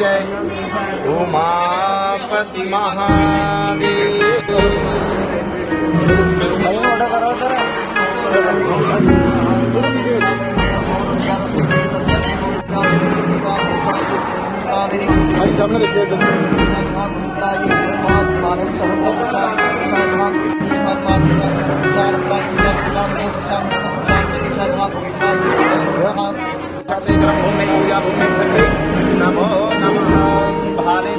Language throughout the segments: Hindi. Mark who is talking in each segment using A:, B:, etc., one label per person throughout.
A: जय उमापति महादेव। सामने देखिए नमो नमः भाले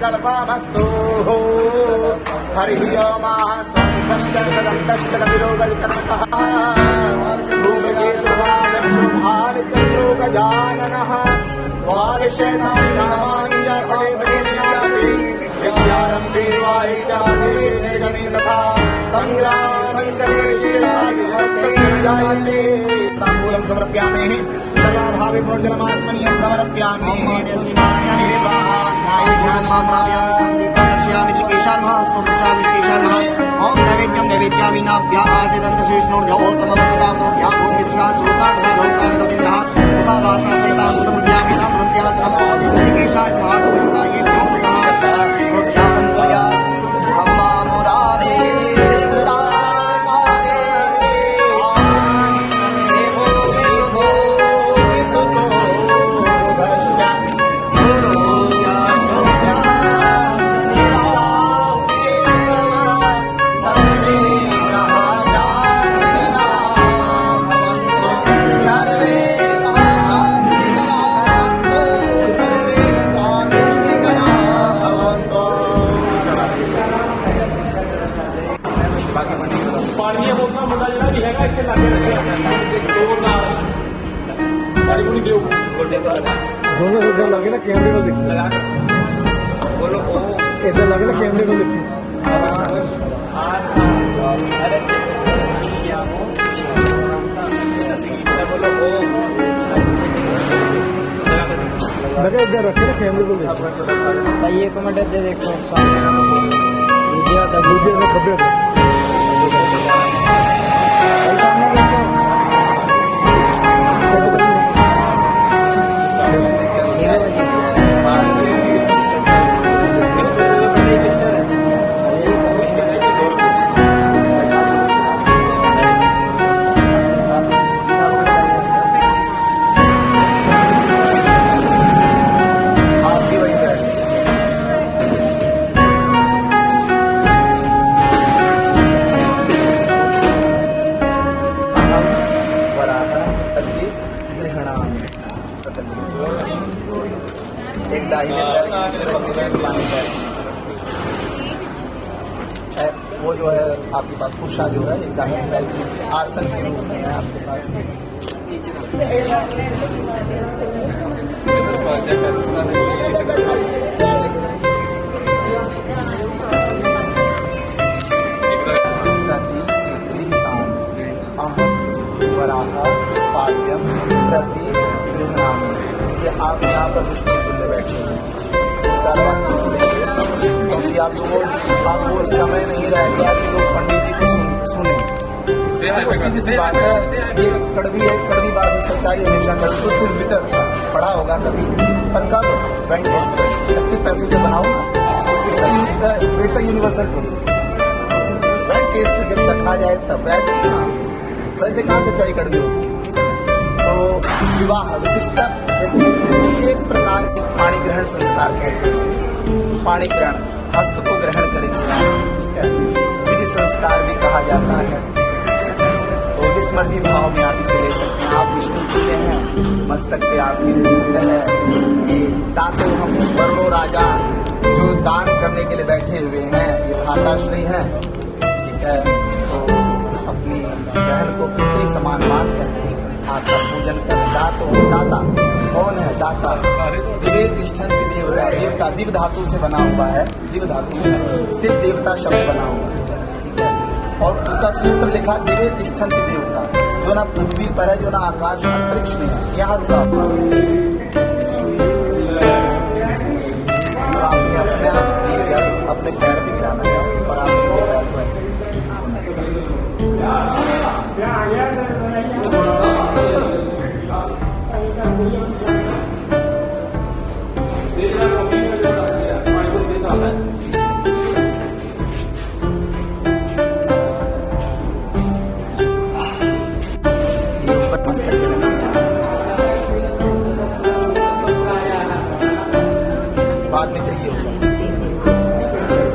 A: कल्पमस्तु हरिः ओम संकष्टकदन्तश्चलविरोगविकर्मकः भूमिकेतुभानिचन्द्रोगजाननः वारिशेनारम्भे वायुजाते संग्रामे ताम्बूलं समर्पयामि सर्वाभावे भोजनमात्मनि समर्पयामि ओम नैवेद्यम नैवेद्यामि नाभ्या दोनों इधर लगे ना कैमरे को देखिए बोलो इधर लगे ना कैमरे को देखिए लगे इधर रखे ना कैमरे को देखिए ये कमेंट दे देखो दूसरे में कपड़े वो जो है आपके पास कुर्सा जो है एक दाहिने पैर के नीचे आसन के रूप में है आपके पास पाद्यम प्रति ये आप यहाँ पर तुल्य बैठे हैं चार बात क्योंकि आपको समय नहीं रह गया कि लोग पंडित जी को सुने। सीधी सी बात है, ये कड़वी बात है, सच्चाई हमेशा कुछ बिटर पढ़ा होगा कभी पर कब 20 पैसे जो बनाओ ना it's a universal food taste जब चखा जाए तब वैसे कहाँ सच्चाई कड़वी होगी। तो विवाह विशिष्ट विशेष प्रकार के पाणी ग्रहण संस्कार कहते हैं। पाणी ग्रहण हस्त को ग्रहण करेंगे, ठीक है, विधि संस्कार भी कहा जाता है। तो जिस मर्जी भाव में आप इसे ले सकते हैं। आप विष्णु जी हैं, मस्तक पे आपके मुकुट है, ये करने के लिए बैठे हुए हैं। ये माताश्री हैं, ठीक है, तो अपनी बहन को पुत्री समान मान करके आपका पूजन कर दाता कौन है? दाता दिव्य तिष्ठन्ति देवता, देवता दिव्य धातु से बना हुआ है, दिव्य धातु सिर्फ देवता शब्द बना हुआ है, ठीक है। और उसका सूत्र लिखा दिव्य तिष्ठन्ति देवता, जो ना पृथ्वी पर है, जो ना आकाश अंतरिक्ष में है, यहाँ रुका हुआ है। आपने अपने आप ये जल अपने पैर पे गिराना है और आपने पैर को ऐसे बाद में चाहिए होगा।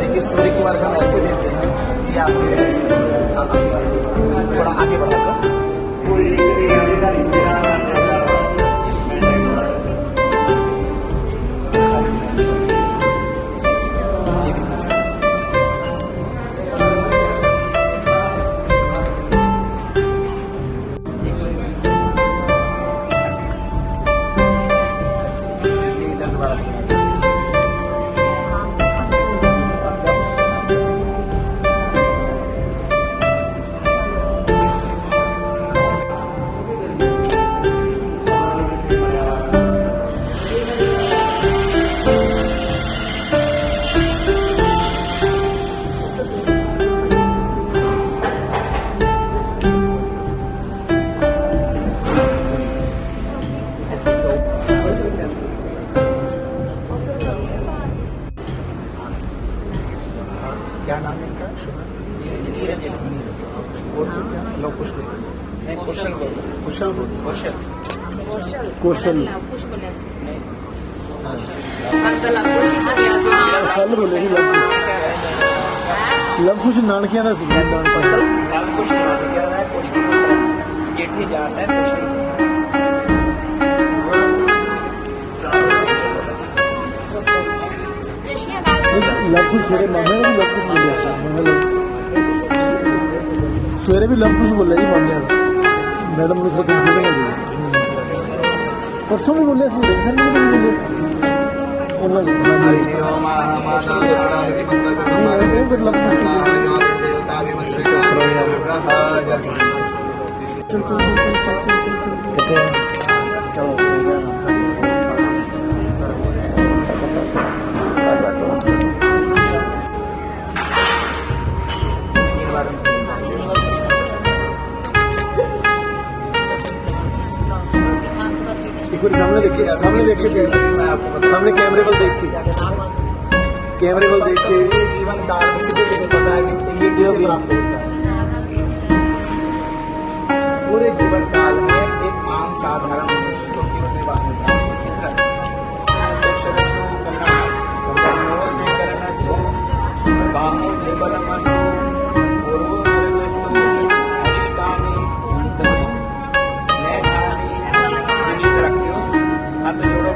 A: देखिए सूर्य कुमार हम ऐसे देते हैं कि आप थोड़ा आगे बढ़ाकर क्या नाम है इनका? कौशल बोले लव कुछ नानकिया का जेठी जात है। लव कुछ सवेरे मामे ने भी लव कुछ बोलिया, सवेरे भी लव कुछ बोलिया जी मामे मैडम ने परसों भी बोलिया टेंशन नहीं सामने देखिए, सामने कैमरे पर देखिए, कैमरे पर देख के जीवन काल में किसी को पता है कि ये कैसे प्राप्त होता है। पूरे जीवन काल में एक आम साधारण मनुष्य को केवल निवास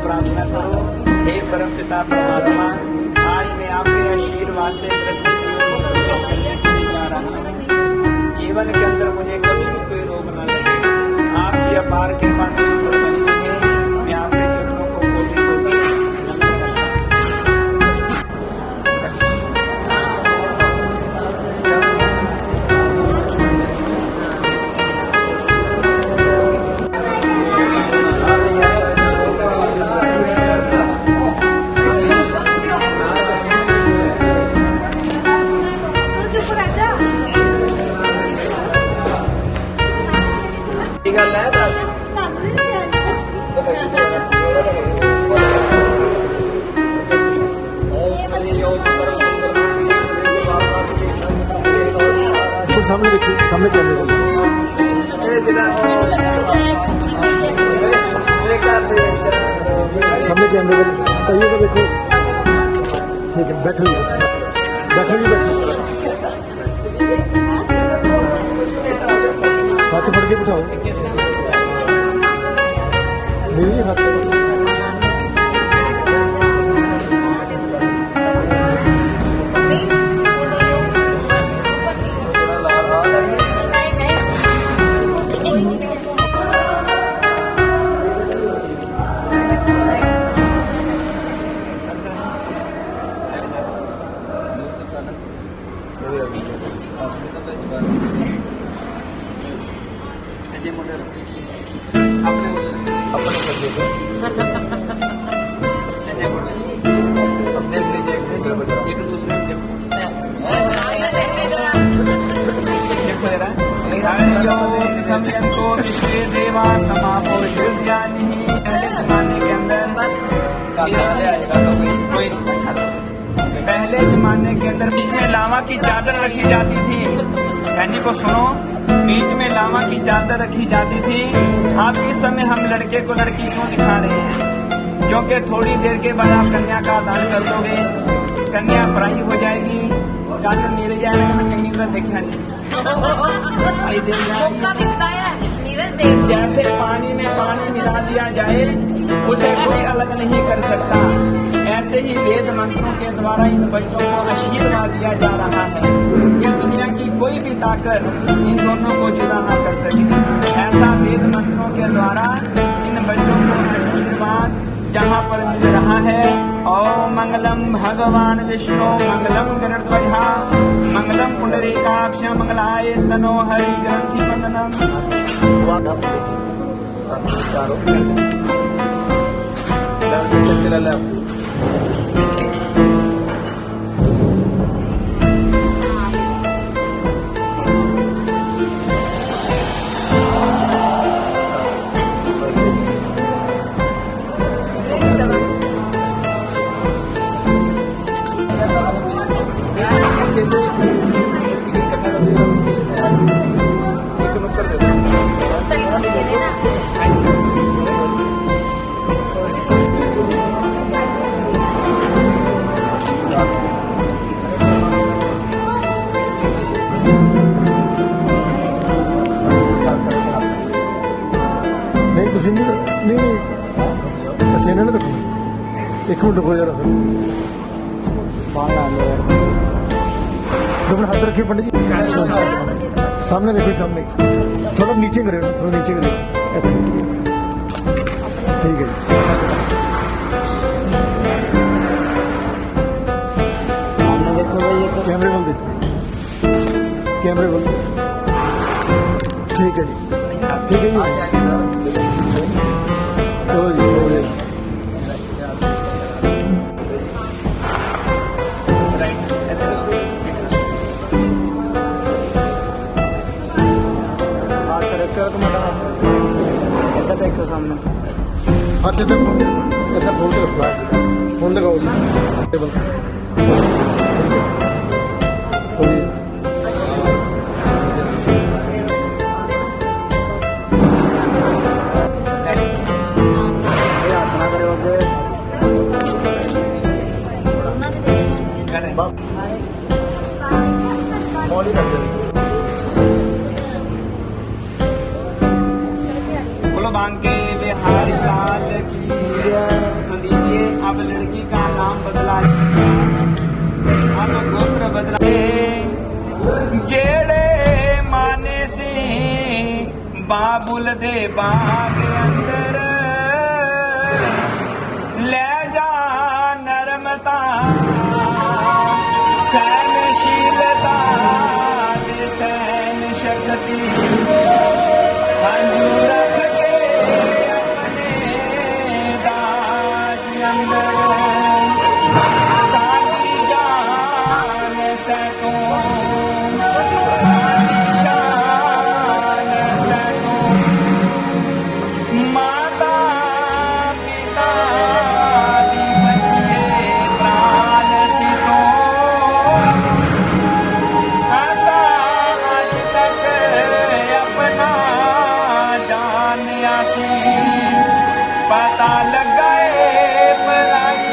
A: प्रार्थना करो। हे परम पिता परमात्मा, आज मैं आपके आशीर्वाद से जा रहा हूँ। जीवन के अंदर मुझे कभी भी कोई रोग न लगे। आपकी अपार कृपा बनी है। मैं आपके चरणों को कोटि कोटि नमन करता सामने देखिए, सामने कैमरे सामने कैमरे कहिए तो देखो, ठीक है, बैठो हाथ पकड़ के बिठाओ, हाथ
B: ले आएगा तो कोई नहीं। अच्छा पहले जमाने के अंदर बीच में लावा की चादर रखी जाती थी। कहने को सुनो, बीच में लावा की चादर रखी जाती थी। आप इस समय हम लड़के को लड़की क्यों दिखा रहे हैं? क्योंकि थोड़ी देर के बाद आप कन्या का दान कर दोगे, कन्या पराई हो जाएगी। कल मेरे जाने में चंगी तरह देखा नहीं। जैसे पानी में पानी मिला दिया जाए उसे कोई अलग नहीं कर सकता, ऐसे ही वेद मंत्रों के द्वारा इन बच्चों को आशीर्वाद दिया जा रहा है कि दुनिया की कोई भी ताकत इन दोनों को जुदा ना कर सके। ऐसा वेद मंत्रों के द्वारा इन बच्चों को आशीर्वाद जहाँ पर मिल रहा है। ओम मंगलम भगवान विष्णु मंगलम गरुड़ध्वजा मंगलम पुंडरीकाक्ष मंगलाय स्तनो हरि ग्रंथि वंदनम।
C: नहीं तुम नहीं ऐसे ना रखो, एक मिनट रुको जरा। तुमने हाथ रखिए पंडित जी, सामने देखिए, सामने थोड़ा नीचे करें, थोड़ा नीचे करें। ठीक है देखो भाई, ये कैमरे बोल देखो, कैमरे बोल। ठीक है जी, ठीक है जी।
B: देखो सामने
C: हाथ इधर फोन के रखो, फोन लगाओ टेबल।
B: बोलो बांके बिहारी लाल की। तो लीजिए, अब लड़की का नाम बदला, अब गोत्र बदला। जेड़े माने से बाबुल दे बाग अंदर ले जा नरमता सहनशीलता सहन शक्ति हंजू रख के अपने दाज अंदर सारी जान से तू सारी शान से तू माता पिता दी बचिए प्राण सी तो ऐसा आज तक अपना जानिया सी पता लगाए पराई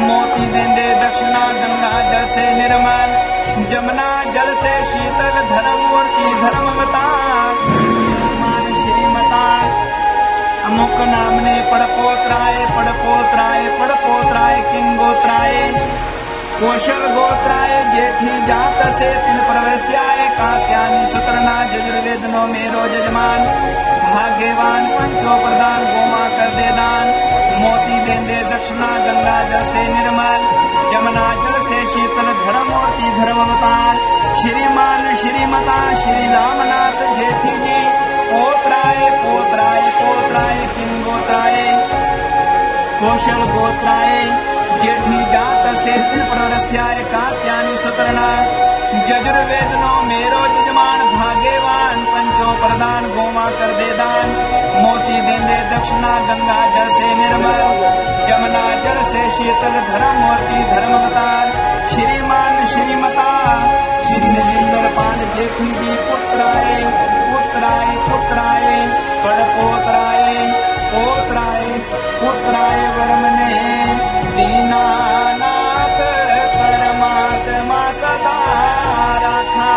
B: मोती देंदे दक्षिणा गंगा जल से निर्मल, जमुना जल से शीतल, धर्म मूर्ति धर्मवता मान श्रीमता। अमुक नामने पड़पोत्राय पड़पोत्राय पड़पोत्राय किंगोत्राय कौशल गोत्राय जेठी जात से तिन प्रवेश्याय कात्यायनी सुत्रना यजुर्वेदनो मेरो जजमान भाग्यवान पंचो प्रदान गोमा कर दे दान। मोती देंदे दक्षिणा गंगा जल से निर्मल, जमुना जल से शीतल, धर्म मूर्ति धर्मवतार श्रीमान श्रीमता श्री रामनाथ जेठी जी पोत्राय पोत्राय पोत्राय किंगोत्राय कौशल गोत्राय जेठी जात से प्रवरस्याय कात्यायनी सुतरणा यजुर्वेदनो मेरो जजमान भाग्यवान पंचो प्रदान गोमा कर दे दान। मोती देंदे दक्षिणा गंगा जल से निर्मल, जमुना जल से शीतल, धर्म मूर्ति धर्मवतार श्रीमान श्रीमता श्री नरेंद्र पाल जेठी जी पुत्राय पुत्राय पुत्राय पड़पोत्राय पोत्राय पुत्राय वर्मने दीनानाथ परमात्मा सदा रखा,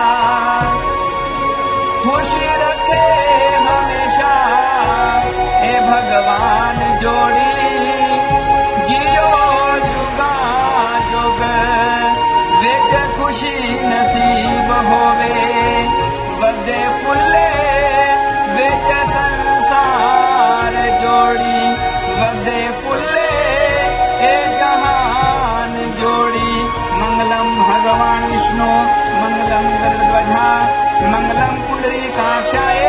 B: खुशी रखे हमेशा हे भगवान जोड़ी जियो जुगा जुग विच खुशी नसीब होवे वदे फुले विच संसार जोड़ी वदे फुले ए जहान जोड़ी। मंगलम भगवान विष्णु मंगलम गरुड़ध्वजा मंगलम पुंडरीकाक्षाय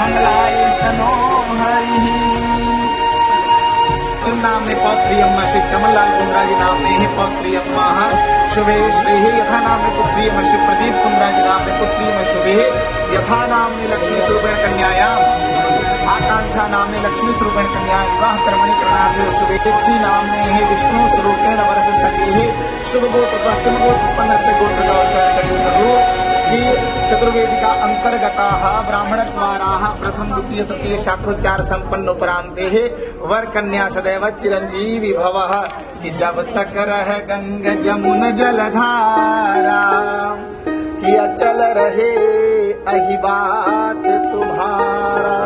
B: मंगलाय तनो हरि।
A: नाम ने पौत्रियम श्री चमनलाल कुंद्रा जी नाम ने पौत्रियम शुभे श्री यथा नाम ने पुत्रियम श्री प्रदीप कुंद्रा जी नाम ने पुत्रियम शुभे यथा नाम ने लक्ष्मी स्वरूपेण कन्यायाम आकांक्षा नाम ने लक्ष्मी स्वरूपेण कन्या विवाह कर्मणि करणार्थ शुभे श्री नाम ने विष्णु स्वरूपेण वर्ष सखी शुभ गोत्र उत्पन्न से गोत्र चतुर्वेदी का अंतर्गता ब्राह्मणद्वारा प्रथम द्वितीय तृतीय शाखोच्चार संपन्न उपरांते वर कन्या सदैव चिरंजीवी भव कि जब तक रह गंग जमुन जलधारा कि अचल रहे अहि बात तुम्हारा।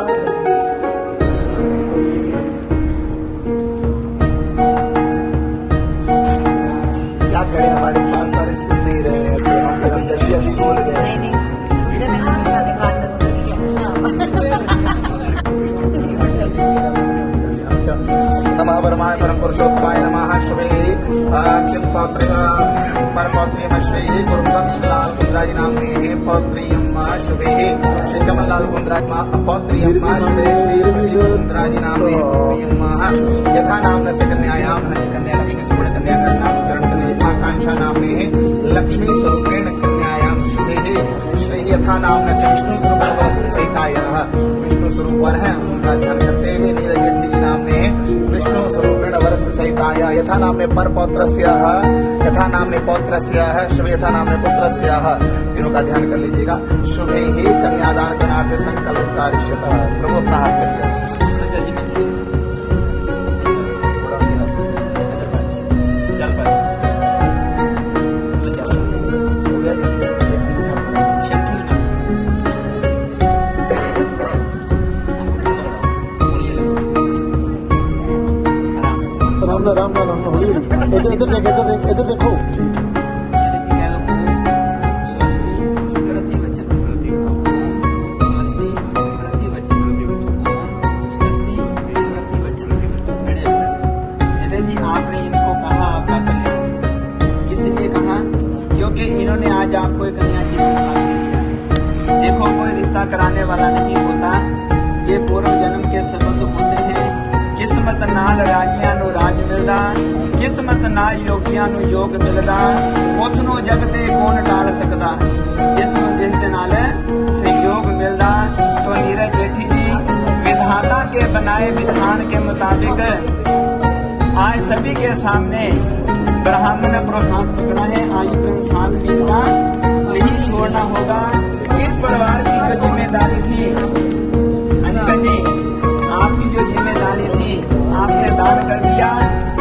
A: क्या करें हमारे पास सारे सुन नहीं रहे हैं, हम कभी जल्दी जल्दी बोल गए। नमः परमाय परम पुरुषोत्तमाय नमः शुभे किम परपौत्रियम श्री गुरुदत्त श्रीलाल कुंद्रा जी नाम ने पौत्रियम शुभे श्री चमनलाल कुंद्रा पौत्रियम शुभे श्री प्रदीप कुंद्रा जी नाम ने पौत्रियम यथा नाम से कन्यायाम हरि कन्या लक्ष्मी स्वरूपेण कन्या नाम चरण कन्या आकांक्षा नाम ने लक्ष्मी स्वरूपेण कन्यायाम शुभे श्री यथा नाम से विष्णु स्वरूप सहिताय विष्णु स्वरूप वर है उनका ध्यान करते हुए नीरज जेठी जी नाम ने विष्णु स्वरूपेण वर्ष सहिताय यथा नाम ने पर पौत्रस्य यथा नाम ने पौत्रस्य शुभ यथा नाम ने पुत्रस्य तीनों का ध्यान कर लीजिएगा। शुभे ही कन्यादान करणार्थ संकल्प कार्यशत प्रभु अपना हाथ करिए।
C: राम इधर देखो
B: क्योंकि इन्होंने आज आपको एक नया जीवन दिया। देखो कोई रिश्ता कराने वाला नहीं होता, ये पूर्व जन्म के संबंध होते हैं। किस्मत नाल राजियां नु राज मिलदा, किस्मत नाल योगियां नु योग मिलदा, उसनों जगते कौन टाल सकदा, जिस दे नाल सहयोग मिलदा। तो नीरज जेठी जी विधाता के बनाए विधान के मुताबिक आज सभी के सामने ब्राह्मण प्रोत्साहन पकड़ा है। आयु के साथ बीतना नहीं छोड़ना होगा। इस परिवार की जो जिम्मेदारी थी अनिका जी, आपकी जो जिम्मेदारी थी आपने दान कर दिया।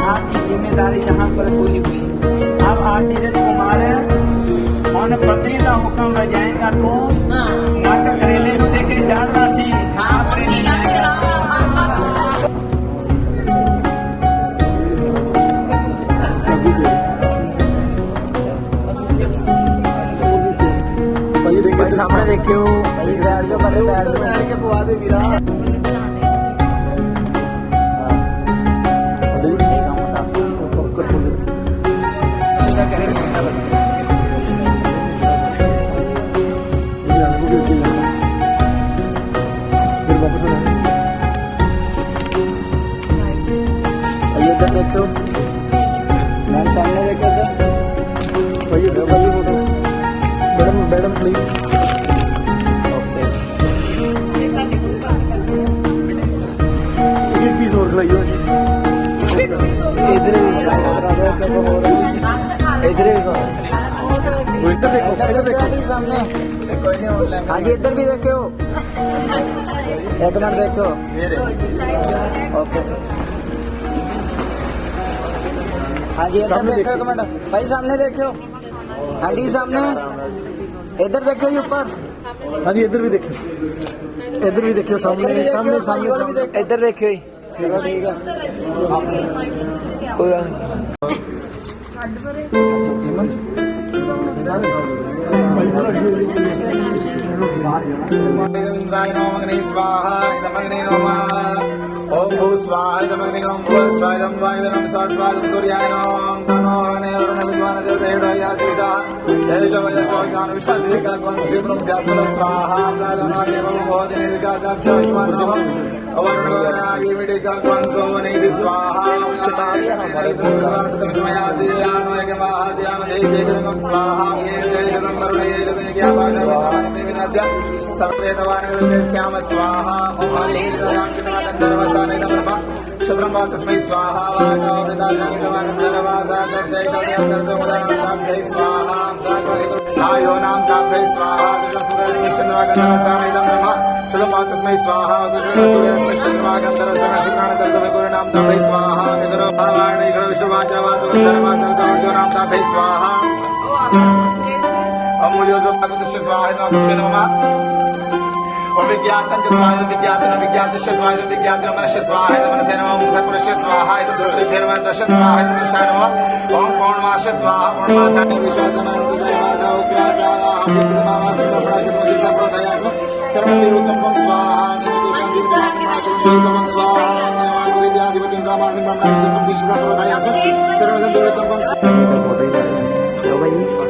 B: आपकी जिम्मेदारी जहाँ पर
C: देखियो बैठ जाओ पहले बैठ जाओ
A: बैठ के पवा दे वीरा
B: सीधा करे सीधा बता
C: फिर वापस
A: इधर देखो मैम सामने देखो
C: आइए भाई फोटो मैडम मैडम प्लीज एक पीस और खिलाइए
A: इधर
C: इधर देखो इधर देखो
A: सामने हाँ जी इधर भी देखो एक मिनट देखो ओके हाँ जी इधर देखो एक मिनट भाई सामने देखो हाँ जी सामने इधर देखो ये ऊपर
C: हाँ जी इधर भी देखो सामने सामने सामने
A: इधर देखो ठीक है कोई इंद्राय नमः अग्नि स्वाहा इदमग्नि नमः ओम भू स्वाहा इदमग्नि ओम भू स्वाहा इदम वायुरम स्वाहा सूर्याय नमः तनो अग्नि वरुण विद्वान देवता यासिता तेज वज ज्ञान विश्वादि का त्वं सिमरं ध्यान स्वाहा नमः देवं बोधिने का दक्षिण नमः वरुण वरनागी मिडिका त्वं सोवने स्वाहा स्वाहा ये तेजदं वरुण ये जदं क्या श्याम स्वाहा शुभ्रम तस्मै स्वाहा स्वाहा आयो नाम ताभ्यै स्वाहा शुभम तस्मै स्वाहा नाम ताभ्यै स्वाहा नाम ताभ्यै स्वाहा अमूल्यो स्वाहा नमः विज्ञातं च स्वाहा विज्ञातं विज्ञातस्य स्वाहा विज्ञातं मनस्य स्वाहा मनसे नमः सत्पुरुषस्य स्वाहा धर्मस्य स्वाहा दर्शय नमः ओम पौर्णमास्य स्वाहा पौर्णमासानि विश्वासनान्त उग्रासाः नमामि संप्रदायास कर्मनिरुद्धं स्वाहा निरुद्धं स्वाहा नमामि देव्याधिपतिं सामान्यं ब्रह्मणं दीक्षितं प्रदायास कर्मनिरुद्धं तो भाई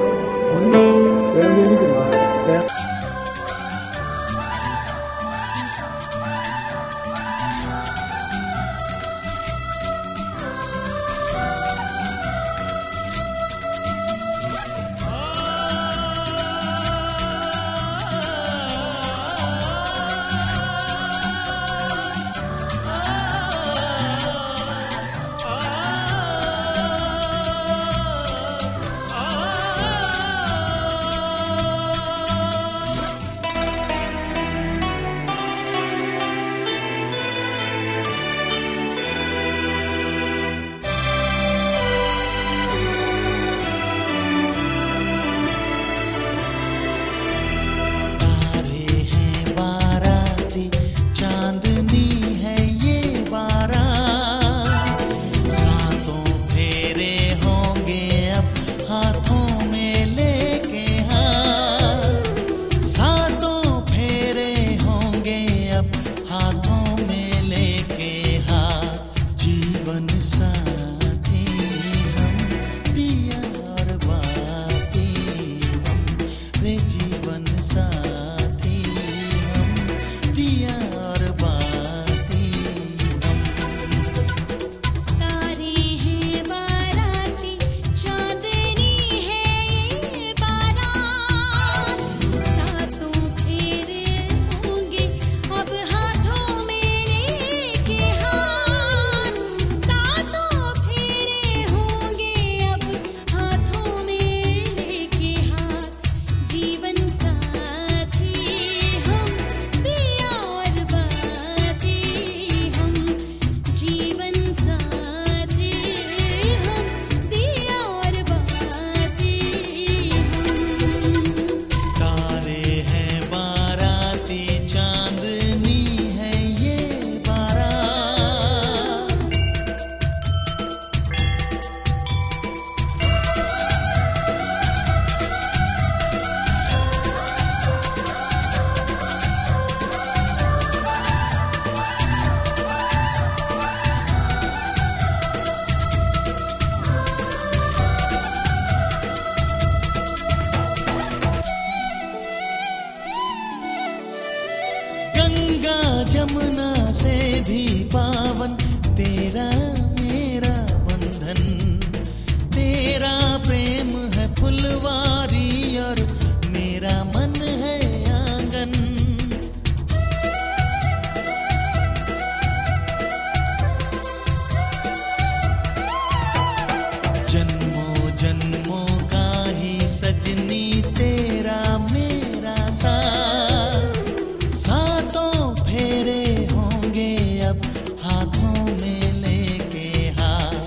D: हाथों में लेके हाथ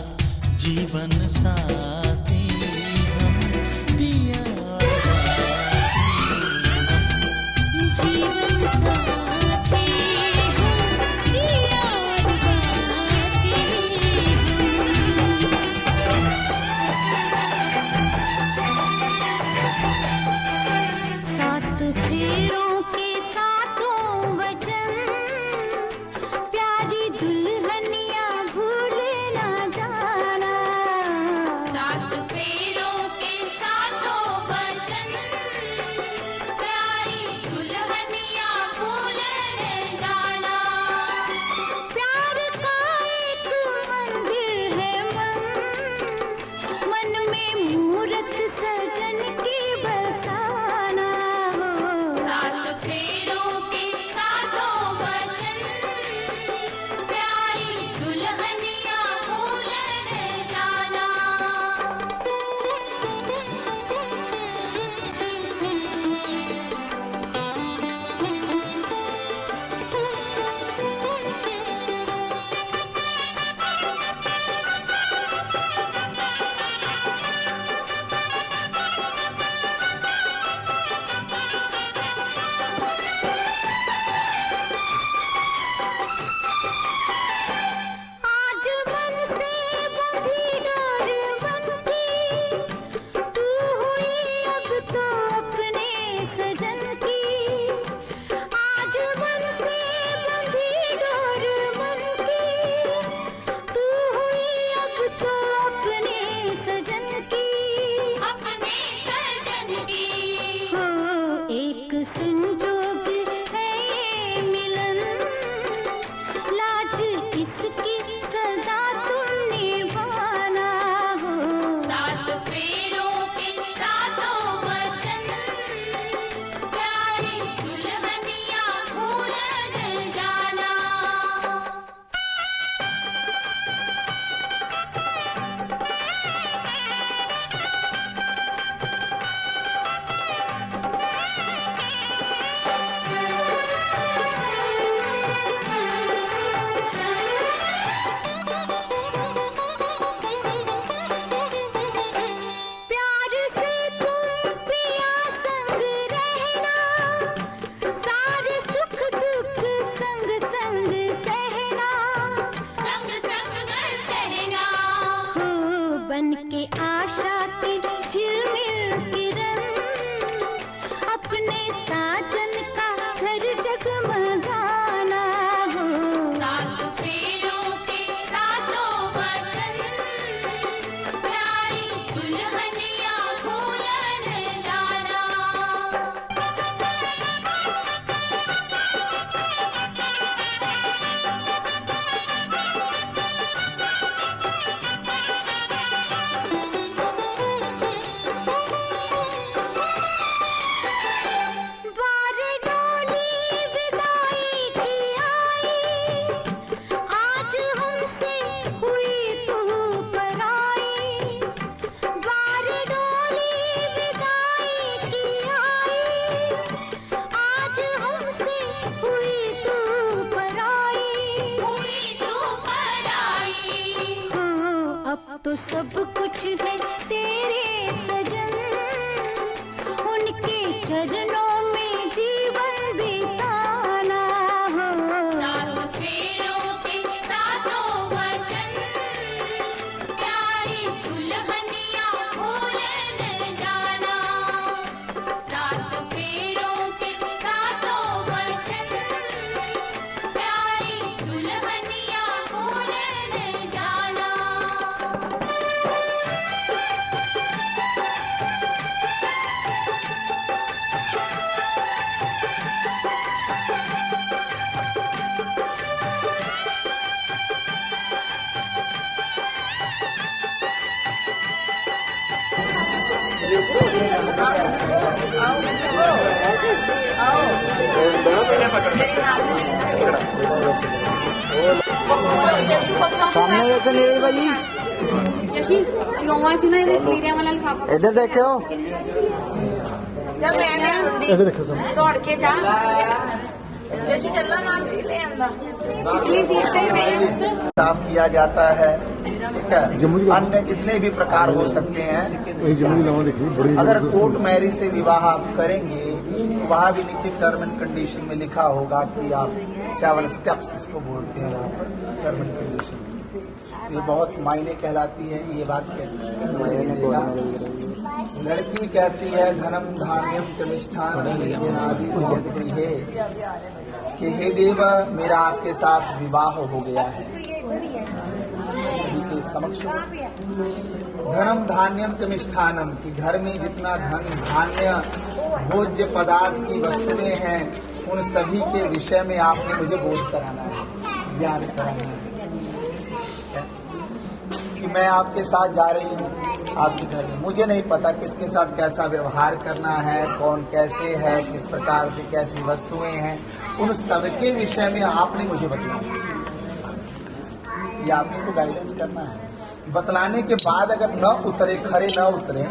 D: जीवन साथी हम दिया और बाती
E: जीवन साथी हम दिया और बाती सात फेरों के सातों वचन प्यारी दुल्हनिया भूल ना जाना। सात फेरों के सातों वचन प्यारी दुल्हनिया भूल न जाना। प्यार का एक मंदिर है मन में मूरत सजन की बसाना। सात फेरों के सातों वचन प्यारी दुल्हनिया भूल न जाना। आज मन से बंधी डोर बनती तू हुई अब तो अपने सजन की। आज मन से बंधी डोर बनती तू हुई अब तो अपने सजन की। अपने सजन की हो एक संजोग है ये मिलन। लाज इसकी सदा तुम निभाना हो। सात फेरों के सातों वचन प्यारी दुल्हनिया भूल न जाना। प्यार से तुम पिया संग रहना। सारे सुख दुख संग संग सहना। संग संग सहना हो बन के आशा की झिलमिल किरण। अपने साजन का घर जगमगाना हो। सात फेरों के सातों वचन प्यारी दुल्हनिया भूल न जाना। बारे डोली विदाई की आई। आज हमसे हुई तू पराई। बारे डोली विदाई की आई। आज हमसे हुई तू पराई। हुई तू पराई हो अब तो सब कुछ है तेरे सजन। उनके चरणों में जीवन बिताना हो। सात फेरों के सातों वचन प्यारी दुल्हनिया भूल न जाना। सात फेरों के सातों वचन प्यारी दुल्हनिया भूल न जाना।
F: सामने देखो नीरज भाजी,
G: यशी नोवा च ना नीरे वाला लिफाफा
F: इधर देखो।
G: जब मैं
C: इधर देखो सामने।
G: दौड़ के जा जैसे चलना नाम ले आंदा पिछली सीट पे बैठ
A: साफ किया जाता है, ठीक है। अन्य जितने भी प्रकार हो सकते हैं, अगर कोर्ट मैरिज से विवाह आप करेंगे तो वहाँ भी नीचे टर्म एंड कंडीशन में लिखा होगा कि आप 7 स्टेप्स इसको बोलते हैं वहाँ पर टर्म एंड कंडीशन। ये बहुत मायने कहलाती है ये बात समझिएगा। लड़की कहती है धनम धान्यम चमिष्ठान कि हे देव मेरा आपके साथ विवाह हो गया है। सभी के समक्ष धनम धान्यम चमिष्ठानम कि घर में जितना धन धान्य भोज्य पदार्थ की वस्तुएं हैं उन सभी के विषय में आपने मुझे बोध कराना है, ज्ञान कराना है कि मैं आपके साथ जा रही हूँ आपके घर में। मुझे नहीं पता किसके साथ कैसा व्यवहार करना है, कौन कैसे है, किस प्रकार से कैसी वस्तुएं हैं, उन सबके विषय में आपने मुझे बतलाना है। ये आपने को गाइडेंस करना है। बतलाने के बाद अगर न उतरे, खड़े न उतरे,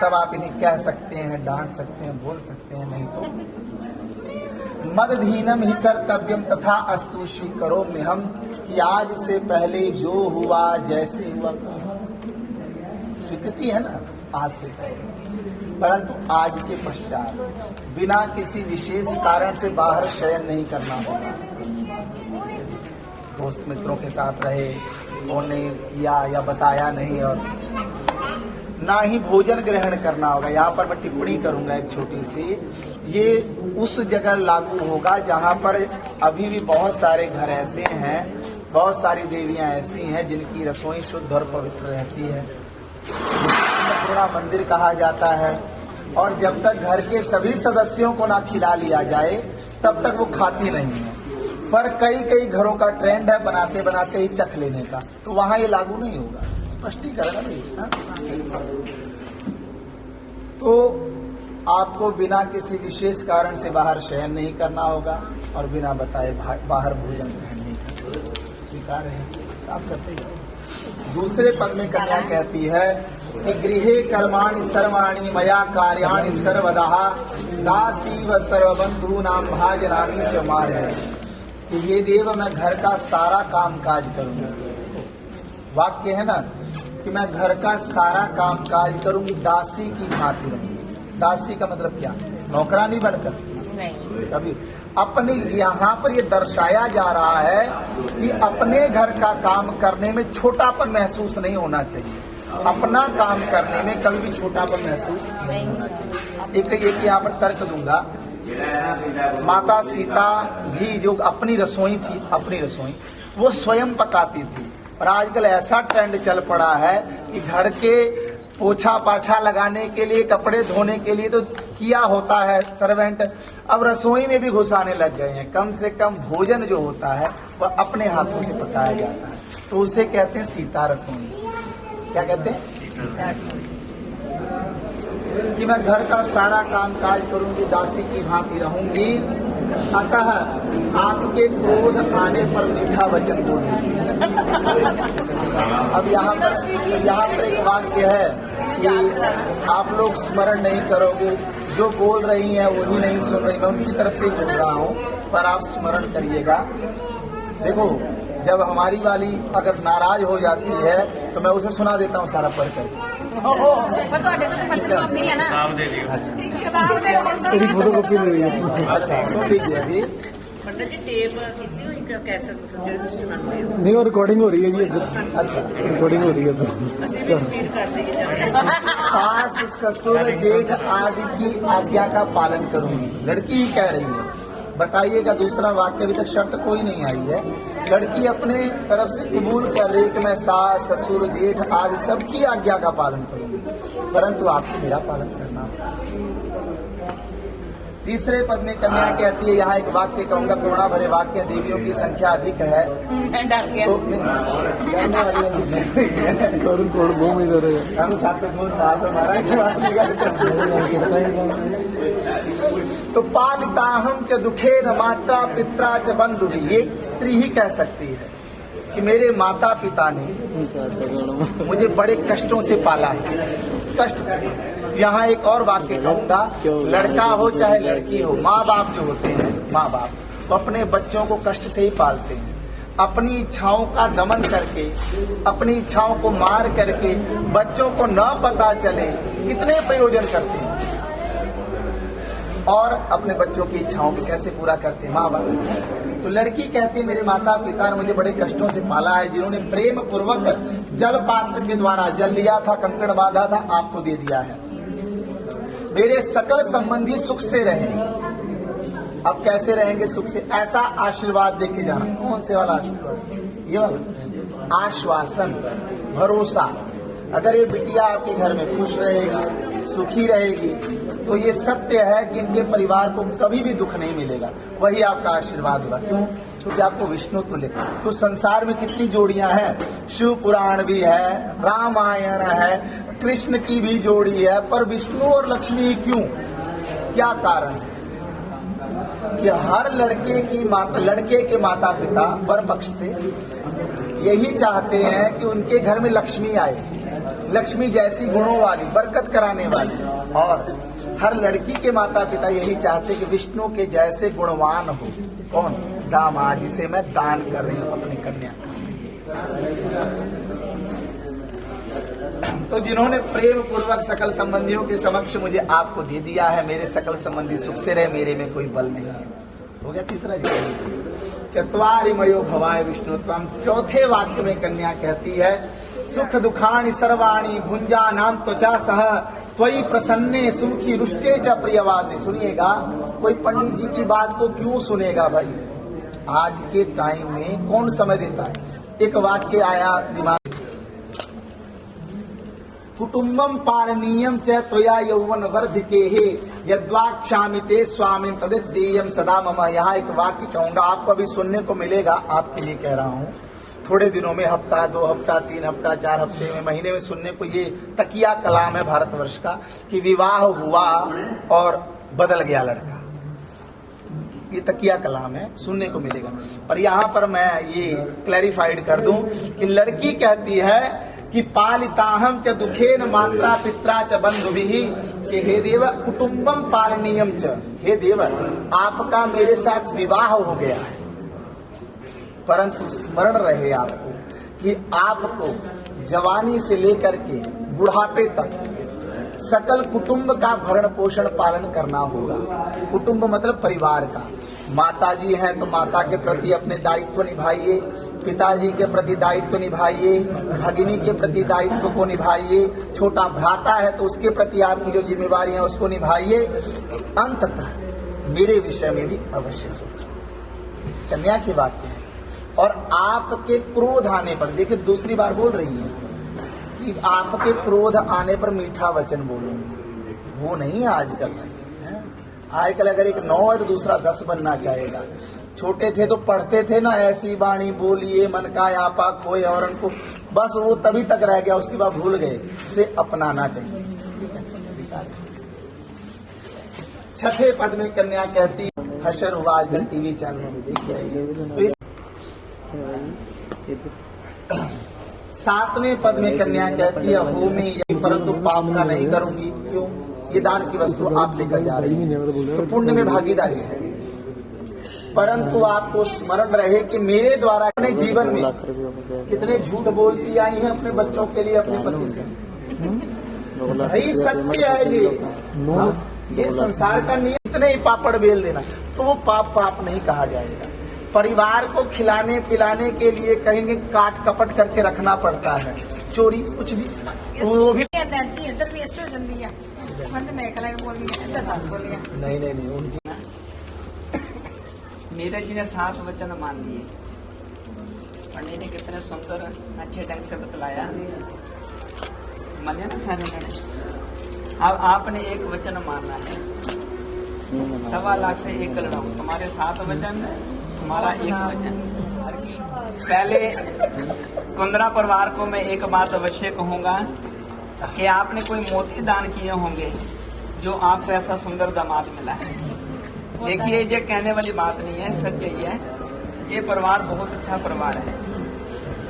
A: तब आप इन्हें कह सकते हैं, डांट सकते हैं, बोल सकते हैं। नहीं तो मदधीनम ही कर्तव्यम तथा अस्तु स्वीकरो में हम कि आज से पहले जो हुआ जैसे हुआ स्वीकृति है ना आज से पहले, परंतु आज के पश्चात बिना किसी विशेष कारण से बाहर शयन नहीं करना होगा। दोस्त मित्रों के साथ रहे, फोन नहीं किया या बताया नहीं, और ना ही भोजन ग्रहण करना होगा। यहाँ पर मैं टिप्पणी करूंगा एक छोटी सी। ये उस जगह लागू होगा जहाँ पर अभी भी बहुत सारे घर ऐसे हैं, बहुत सारी देवियां ऐसी हैं जिनकी रसोई शुद्ध और पवित्र रहती है, पूरा मंदिर कहा जाता है। और जब तक घर के सभी सदस्यों को ना खिला लिया जाए तब तक वो खाती नहीं है। पर कई कई घरों का ट्रेंड है बनाते बनाते ही चख लेने का, तो वहां ये लागू नहीं होगा। स्पष्टीकरण है। तो आपको बिना किसी विशेष कारण से बाहर शयन नहीं करना होगा और बिना बताए बाहर भोजन ग्रहण नहीं करना। स्वीकार है, साफ करते हैं। दूसरे पद में कन्या कहती है कि गृहे कर्माणि सर्वाणि मया कार्याणि सर्वदा दासी व सर्वबंधु नाम भाजनानि च मार्ग, कि ये देव मैं घर का सारा काम काज करूंगा। वाक्य है ना कि मैं घर का सारा काम काज करूंगी, दासी की भांति रहूंगी। दासी का मतलब क्या? नौकरानी बनकर नहीं, कभी अपने यहाँ पर ये दर्शाया जा रहा है कि अपने घर का काम करने में छोटापन महसूस नहीं होना चाहिए। अपना काम करने में कभी भी छोटापन महसूस नहीं होना चाहिए। एक यहाँ पर तर्क दूंगा। माता सीता भी जो अपनी रसोई थी, अपनी रसोई वो स्वयं पकाती थी। और आजकल ऐसा ट्रेंड चल पड़ा है कि घर के पोछा पाछा लगाने के लिए, कपड़े धोने के लिए तो किया होता है सर्वेंट, अब रसोई में भी घुसाने लग गए हैं। कम से कम भोजन जो होता है वह अपने हाथों से पकाया जाता है, तो उसे कहते हैं सीता रसोई। क्या कहते हैं? सीता रसोई। कि मैं घर का सारा काम काज करूंगी, दासी की भांति रहूंगी। अतः आपके क्रोध आने पर मीठा वचन बोलूंगी। अब यहाँ पर एक वाक्य है कि आप लोग स्मरण नहीं करोगे, जो बोल रही हैं वही नहीं सुन रही। मैं उनकी तरफ से बोल रहा हूँ, पर आप स्मरण करिएगा। देखो, जब हमारी वाली अगर नाराज हो जाती है तो मैं उसे सुना देता हूँ सारा पढ़ कर। अच्छा, सुन लीजिए अभी।
C: नहीं, और रिकॉर्डिंग हो रही है जी।
A: अच्छा,
C: रिकॉर्डिंग हो रही है।
A: सास ससुर जेठ आदि की आज्ञा का पालन करूंगी। लड़की ही कह रही है। बताइएगा, दूसरा वाक्य अभी तक शर्त कोई नहीं आई है। लड़की अपने तरफ से कबूल कर रही कि मैं सास ससुर जेठ आदि सबकी आज्ञा का पालन करूंगी, परंतु आपको मेरा पालन करना होगा। तीसरे पद में कन्या कहती है, यहाँ एक वाक्य कहूंगा, करुणा भरे वाक्य, देवियों की संख्या अधिक है तो तो पालिताहम च दुखे न माता पिता च बंधु। ये स्त्री ही कह सकती है कि मेरे माता पिता ने मुझे बड़े कष्टों से पाला है, कष्ट से। यहाँ एक और वाक्य कहूंगा, लड़का हो चाहे लड़की हो, माँ बाप जो होते हैं, माँ बाप तो अपने बच्चों को कष्ट से ही पालते हैं। अपनी इच्छाओं का दमन करके, अपनी इच्छाओं को मार करके बच्चों को न पता चले कितने प्रयोजन करते हैं, और अपने बच्चों की इच्छाओं को कैसे पूरा करते हैं माँ बाप। तो लड़की कहती है मेरे माता पिता ने मुझे बड़े कष्टों से पाला है, जिन्होंने प्रेम पूर्वक जल पात्र के द्वारा जल दिया था, कंकड़ बांधा था, आपको दे दिया है। मेरे सकल संबंधी सुख से रहे। अब कैसे रहेंगे सुख से? ऐसा आशीर्वाद दे के जाना। कौन से वाला आशीर्वाद? ये वाला आश्वासन, भरोसा। अगर ये बिटिया आपके घर में खुश रहेगी, सुखी रहेगी, तो ये सत्य है कि इनके परिवार को कभी भी दुख नहीं मिलेगा। वही आपका आशीर्वाद होगा। क्यों? क्योंकि आपको विष्णु तुल्य। तो संसार में कितनी जोड़ियां हैं, शिव पुराण भी है, रामायण है, कृष्ण की भी जोड़ी है, पर विष्णु और लक्ष्मी क्यों? क्या कारण है? कि हर लड़के के माता पिता वर पक्ष से यही चाहते हैं कि उनके घर में लक्ष्मी आए, लक्ष्मी जैसी गुणों वाली, बरकत कराने वाली। और हर लड़की के माता पिता यही चाहते हैं कि विष्णु के जैसे गुणवान हो। कौन? दामाद, जिसे मैं दान कर रही हूँ अपनी कन्या। तो जिन्होंने प्रेम पूर्वक सकल संबंधियों के समक्ष मुझे आपको दे दिया है, मेरे सकल संबंधी सुख से रहे, मेरे में कोई बल नहीं है। हो गया तीसरा। चत्वारि मयो भवाय विष्णुत्वम। चौथे वाक्य में कन्या कहती है सुख दुखानि सर्वाणि भुंजानाम त्वचा सह त्वयि प्रसन्ने सुखी रुष्टे च प्रियवादी। सुनिएगा, कोई पंडित जी की बात को क्यों सुनेगा भाई? आज के टाइम में कौन समय देता है? एक वाक्य आया दिमाग, कुटुम्बम पालनीयम च त्वया यौवन वर्धिकेः यद्वाक्ष्यामिते स्वामी तदेयम सदा मम। यहाँ एक वाक्य कहूंगा, आपको अभी सुनने को मिलेगा, आपके लिए कह रहा हूँ। थोड़े दिनों में, हफ्ता, 2 हफ्ता, 3 हफ्ता, 4 हफ्ते में, महीने में सुनने को ये तकिया कलाम है भारतवर्ष का कि विवाह हुआ और बदल गया लड़का। ये तकिया कलाम है, सुनने को मिलेगा। पर यहाँ पर मैं ये क्लैरिफाइड कर दूं कि लड़की कहती है कि पालिताहम च दुखेन मात्रा पित्रा च बंधुभिः कि हे देव कुटुम्बम पालनीयम च। हे देव, आपका मेरे साथ विवाह हो गया है, परंतु स्मरण रहे आपको कि आपको जवानी से लेकर के बुढ़ापे तक सकल कुटुंब का भरण पोषण पालन करना होगा। कुटुंब मतलब परिवार का। माता जी हैं तो माता के प्रति अपने दायित्व निभाइए, पिताजी के प्रति दायित्व निभाइए, भगिनी के प्रति दायित्व को निभाइए, छोटा भ्राता है तो उसके प्रति आपकी जो जिम्मेवारी है उसको निभाइए। अंततः मेरे विषय में भी अवश्य सोचिए। कन्या की बात है। और आपके क्रोध आने पर, देखिए दूसरी बार बोल रही है कि आपके क्रोध आने पर मीठा वचन बोलूंगी, वो नहीं आजकल है। आजकल अगर एक 9 है तो दूसरा 10 बनना चाहेगा। छोटे थे तो पढ़ते थे ना, ऐसी वाणी बोलिए मन का आपा खोए और उनको, बस वो तभी तक रह गया, उसके बाद भूल गए। उसे अपनाना चाहिए। ठीक है, स्वीकार। छठे पद में कन्या कहती, हशर हुआ आजकल टीवी चैनल में देखिए। तो इस 7वें पद में कन्या कहती है हो मैं परंतु पाप का नहीं करूंगी। क्यों? ये दान की वस्तु आप लेकर जा रही है तो पुण्य में भागीदारी है, परंतु आपको स्मरण रहे कि मेरे द्वारा अपने जीवन में कितने झूठ बोलती आई हैं अपने बच्चों के लिए अपने पति से। भाई सत्य है ये संसार का नियम। इतने ही पापड़ बेल देना तो वो पाप नहीं कहा जाएगा। परिवार को खिलाने पिलाने के लिए कहीं काट कपट करके रखना पड़ता है, चोरी कुछ भी, वो भी नहीं उनकी।
B: मीरा जी ने 7 वचन मान लिए। पंडित ने कितने सुंदर अच्छे ढंग से बतलाया, माने ना सारे मैंने। अब आपने एक वचन मानना है, 1.25 लाख से 1 लड़ाऊं। तुम्हारे 7 वचन, हमारा 1 वचन। पहले कुंदरा परिवार को मैं एक बात अवश्य कहूंगा कि आपने कोई मोती दान किए होंगे जो आपको ऐसा सुंदर दामाद मिला है। देखिए, ये कहने वाली बात नहीं है, सच यही है। ये परिवार बहुत अच्छा परिवार है।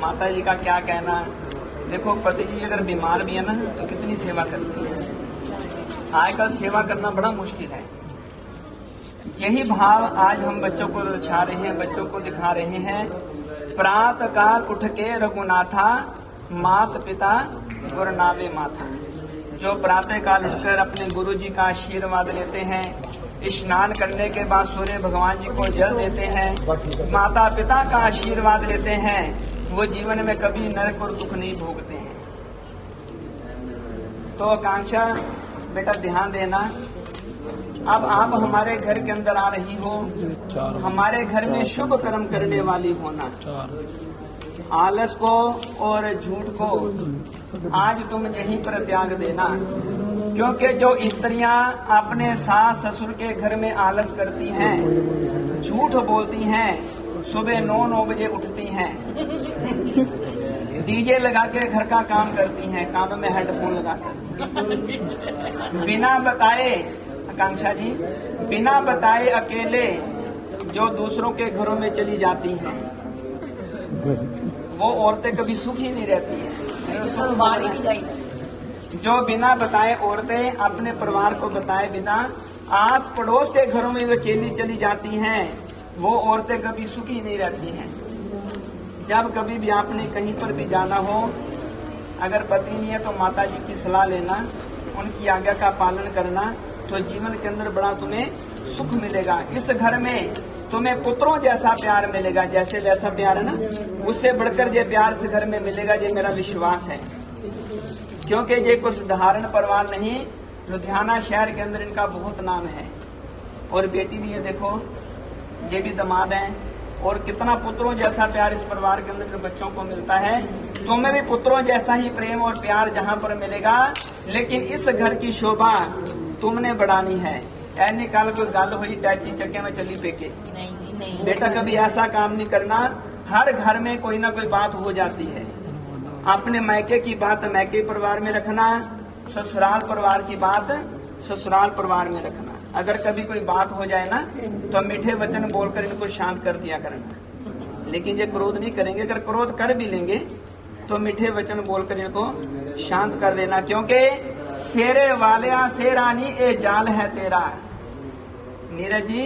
B: माता जी का क्या कहना, देखो पति जी अगर बीमार भी है ना तो कितनी सेवा करती है। आजकल सेवा करना बड़ा मुश्किल है। यही भाव आज हम बच्चों को दर्शा रहे हैं, बच्चों को दिखा रहे हैं। प्रातः काल उठ के रघुनाथा, मात पिता गुरु नावे माथा। जो प्रातः काल उठकर अपने गुरु जी का आशीर्वाद लेते हैं, स्नान करने के बाद सूर्य भगवान जी को जल देते हैं, माता पिता का आशीर्वाद लेते हैं, वो जीवन में कभी नरक और दुख नहीं भोगते हैं। तो आकांक्षा बेटा ध्यान देना, अब आप हमारे घर के अंदर आ रही हो, हमारे घर में शुभ कर्म करने वाली होना। आलस को और झूठ को आज तुम यहीं पर त्याग देना, क्योंकि जो स्त्रियां अपने सास ससुर के घर में आलस करती हैं, झूठ बोलती हैं, सुबह 9 बजे उठती हैं, डीजे लगा के घर का काम करती हैं, कानों में हेडफोन लगाकर, बिना बताए, आकांक्षा जी, बिना बताए अकेले जो दूसरों के घरों में चली जाती हैं, वो औरतें कभी सुखी नहीं रहती हैं। जो बिना बताए औरतें अपने परिवार को बताए बिना आस पड़ोस के घरों में अकेली चली जाती हैं, वो औरतें कभी सुखी नहीं रहती हैं। जब कभी भी आपने कहीं पर भी जाना हो, अगर पति नहीं है तो माता जी की सलाह लेना, उनकी आज्ञा का पालन करना, तो जीवन के अंदर बड़ा तुम्हें सुख मिलेगा। इस घर में तुम्हें पुत्रों जैसा प्यार मिलेगा, जैसे जैसा प्यार है ना, उससे बढ़कर ये प्यार से घर में मिलेगा, ये मेरा विश्वास है। क्योंकि ये कुछ साधारण परिवार नहीं, लुधियाना शहर के अंदर इनका बहुत नाम है। और बेटी भी है, देखो ये भी दामाद है, और कितना पुत्रों जैसा प्यार इस परिवार के अंदर बच्चों को मिलता है। तुम्हें भी पुत्रों जैसा ही प्रेम और प्यार जहाँ पर मिलेगा, लेकिन इस घर की शोभा तुमने बढ़ानी है। ऐनी काल कोई गल हुई टैची चक्के में चली पेके,
H: नहीं जी नहीं
B: बेटा कभी ऐसा काम नहीं करना। हर घर में कोई ना कोई बात हो जाती है। अपने मायके की बात मायके परिवार में रखना, ससुराल परिवार की बात ससुराल परिवार में रखना। अगर कभी कोई बात हो जाए ना, तो मीठे वचन बोलकर इनको शांत कर दिया करना। लेकिन ये क्रोध नहीं करेंगे, अगर क्रोध कर भी लेंगे तो मीठे वचन बोलकर इनको शांत कर देना। क्योंकि शेरे वालिया शेरानी ए जाल है तेरा, नीरज जी,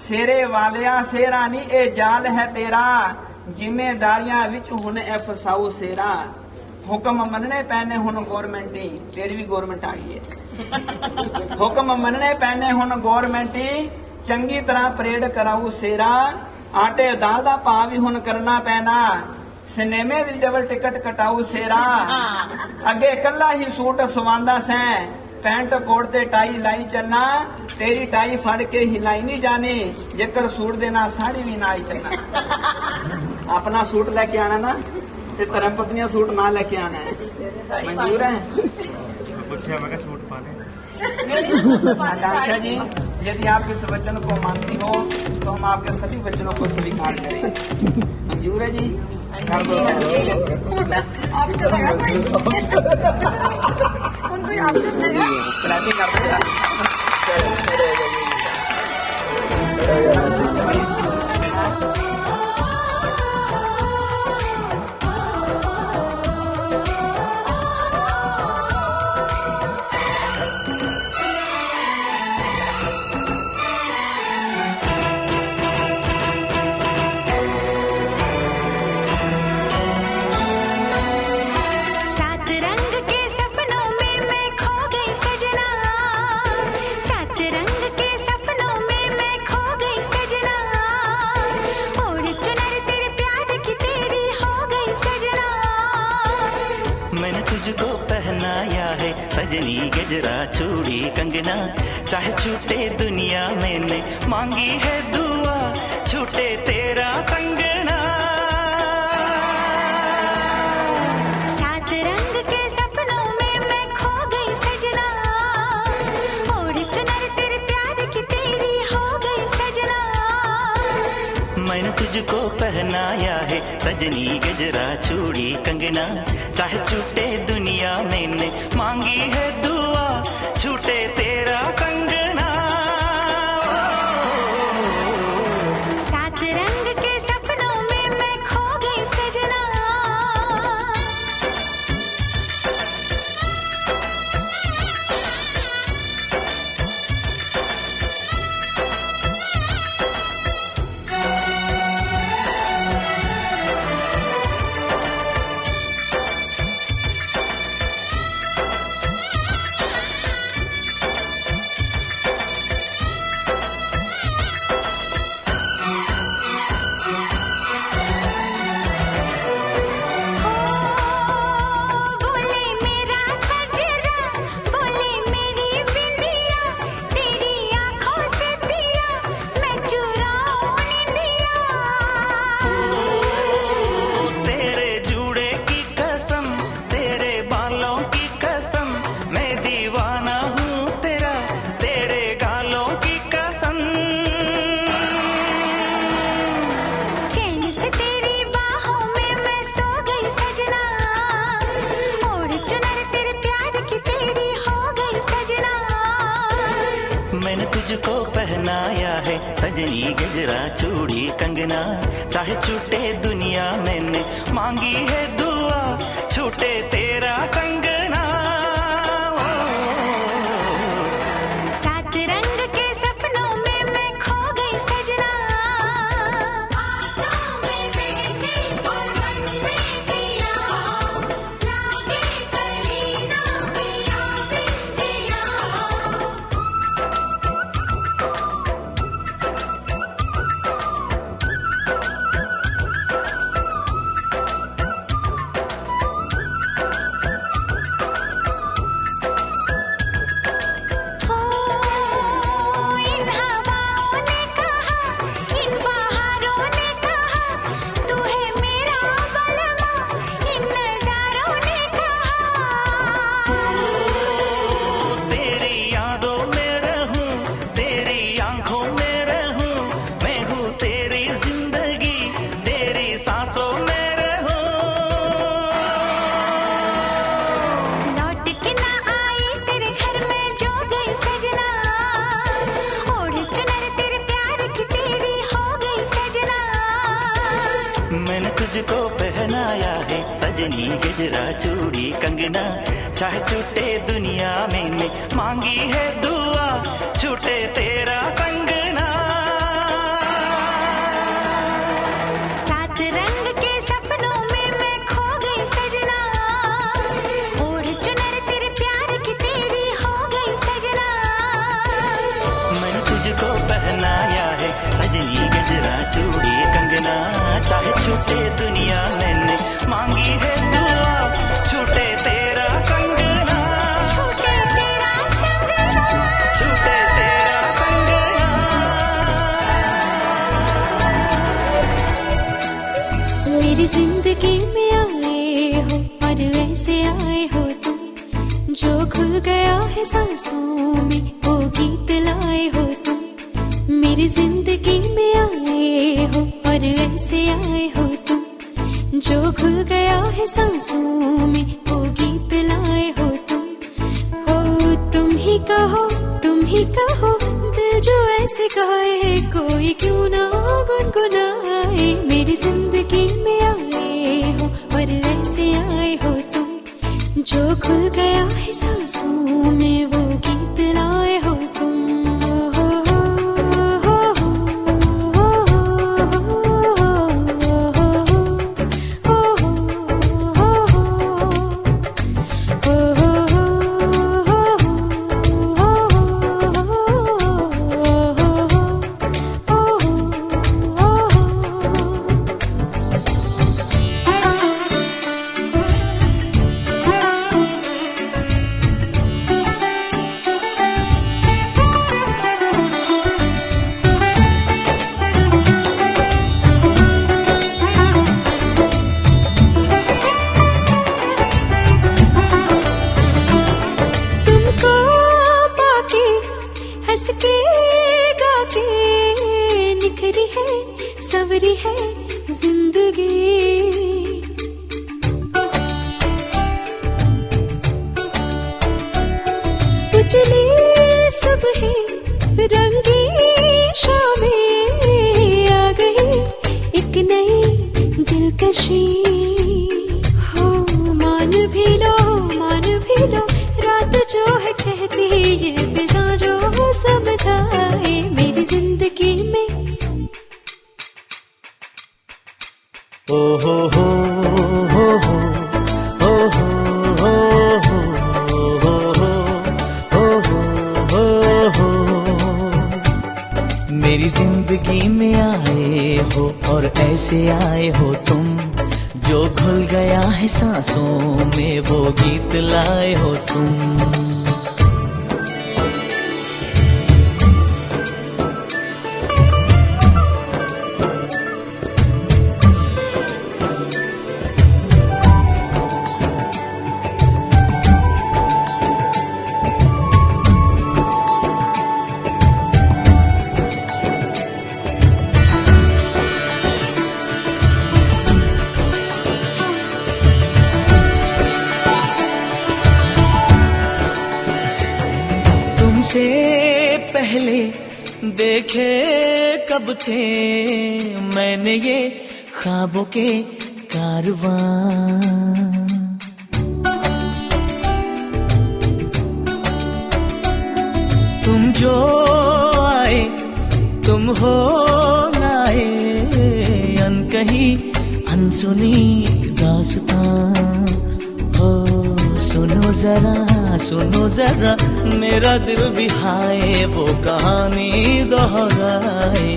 B: शेरे वालिया शेरानी ए जाल है तेरा, जिम्मेदारियां विच हुन ए फसाऊ सेरा। हुक्म मनने पैने हुन गौरमेंटी, तेरी भी गौरमेंट आ गई है। हुक्म मनने पैने हुन गौरमेंटी, चंगी तरह परेड कराऊ सेरा। आटे दाल दा भाव भी हुन करना पैना, सिनेमे दी डबल टिकट कटाऊ सेरा। अगे कला ही सूट सवांदा सैं, पैंट कोट ते टाई लाई चलना, तेरी टाई फड़ के हिलाई नहीं जानी, जेकर सूट देना साड़ी भी ना आई चलना। अपना सूट लेके आना ना, ते धर्म पत्नियां सूट ना लेके आना है। मंजूर है? आकांक्षा जी, यदि आप इस वचन को मानती हो तो हम आपके सभी वचनों को स्वीकार करें। मंजूर है जी? क्लैपिंग कर देगा।
E: सात रंग के सपनों में मैं खो गई सजना, सात रंग के सपनों में मैं खो गई सजना, ओढ़ चुनर तेरे प्यार की तेरी हो गई सजना।
D: मैंने तुझको पहनाया है सजनी गजरा चूड़ी कंगना, चाहे छूटे दुनिया मैंने मांगी है दुआ, छूटे तेरा संगना।
E: सात रंग के सपनों में मैं खो गई सजना, ओढ़ चुनर तेरे प्यार की तेरी हो गई सजना।
D: मैंने तुझको पहनाया है सजनी गजरा चूड़ी कंगना, चाहे छूटे दुनिया मैंने मांगी है दुआ, छूटे तेरा संगना।
E: सात रंग के सपनों में मैं खो गई सजना।
D: सजनी गजरा चूड़ी कंगना, चाहे छूटे दुनिया मैंने मांगी है दुआ, छूटे तेरा संगना।
E: सात रंग के सपनों में मैं खो गई सजना, आँखों में मेहंदी और मन में दिया, लागे कहीं ना पिया बिंदिया। इन हवाओं ने कहा, इन बहारों ने कहा, तू है मेरा बलमा, इन नजारों ने कहा।
D: तेरी यादों में रहूं, तेरी आंखों में रहूं, मैं हूँ तेरी जिंदगी, तेरी सांसों में रहूं।
E: लौट के ना आई तेरे घर में जो गई सजना, ओढ़ चुनर तेरे प्यार की तेरी हो गई सजना।
D: मैंने तुझको पहनाया है सजनी गजरा चूड़ी कंगना, चाहे छूटे दुनिया मैंने मांगी है दुआ, छूटे तेरा संगना।
E: सात रंग के सपनों में मैं खो गई सजना, ओढ़ चुनर तेरे प्यार की तेरी हो गई सजना।
D: मैंने तुझको पहनाया है सजनी गजरा चूड़ी कंगना, चाहे छूटे दुनिया मैंने मांगी है दुआ, छूटे तेरा संगना,
E: छूटे तेरा संगना,
D: छूटे तेरा संगना।
E: मेरी जिंदगी में आए हो और वैसे आए हो तुम, जो खुल गया है सांसों में वो गीत लाए हो तुम। मेरी जिंदगी में आए हो और वैसे आए हो तुम, जो खुल गया है सांसों में वो गीत लाए हो तुम। हो तुम ही कहो, तुम ही कहो, दिल जो ऐसे कहे कोई क्यों ना गुनगुनाए। मेरी जिंदगी में आए हो और वैसे आए हो तुम, जो खुल गया है सांसों में वो गीत लाए हो तुम। सवरी है जिंदगी, उजली सुबह रंगी शामें आ गई, एक नई दिलकशी। हो मान भी लो, मान भी लो, रात जो है कहती ये फिजा जो समझाए। मेरी जिंदगी में
D: ओ हो हो हो हो हो हो हो हो। मेरी जिंदगी में आए हो और ऐसे आए हो तुम, जो घुल गया है सांसों में वो गीत लाए हो तुम। से पहले देखे कब थे मैंने ये ख्वाबों के कारवां। तुम जो आए तुम हो लाए अनकही अनसुनी दास्तां। हो सुनो जरा मेरा दिल भी हाय वो कहानी दोहराए।